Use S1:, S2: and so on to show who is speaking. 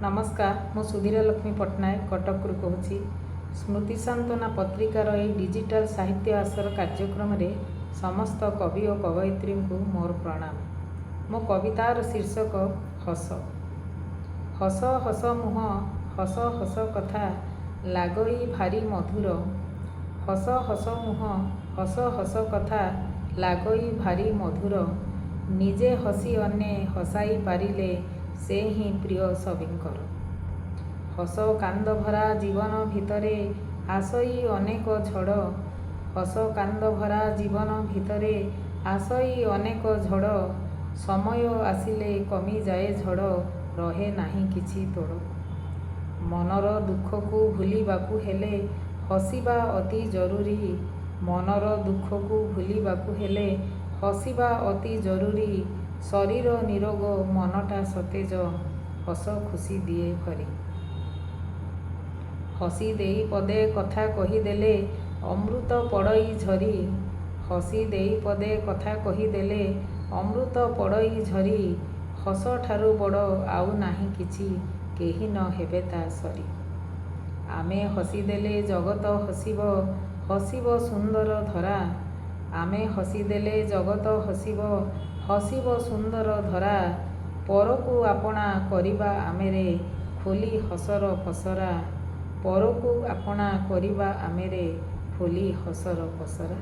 S1: नमस्कार मु सुधीर लक्ष्मी पट्टनायक कटक कहूँ। स्मृति सांत्वना पत्रिकार यह डिजिटल साहित्य आसर कार्यक्रम रे समस्त कवि और कवयित्री को मोर प्रणाम। मो कवितार शीर्षक हस। हस हस मुह हस हस कथा लागई भारी मधुर। हस हस मुह हस हस कथा लागई भारी मधुर। निजे हसी अन्ये हसाई पारिले से ही प्रिय सभिंकर। हस कांद भरा जीवन भितरे आसई अनेक झड़। हस कांद भरा जीवन भितरे आसई अनेक झड़। समय आसिले कमी जाए झड़ रहे नाही किछि तोड़। मनर दुख को भूलिबाकु हेले हसिबा अति जरूरी। मनर दुख को भूलिबाकु हेले हसिबा अति जरूरी। शरीर निरोग मनटा सतेज हस खुशी दिए भरी। हसी देई पदे कथा कहीदेले अमृत पड़ई झरी। हसी देई पदे कथा कहीदेले अमृत पड़ई झरी। हस ठारू बड़ आउ नाही किछि केही न हेबे ता सरी। आमे हसीदेले जगत हसिब हसिब सुंदर धरा। आमे हसीदेले जगत हसिब हसिब सुंदर धरा। परकु आपणा करिबा आमेरे खोली हसर पसरा। परकु आपणा करिबा आमेरे खोली हसर पसरा।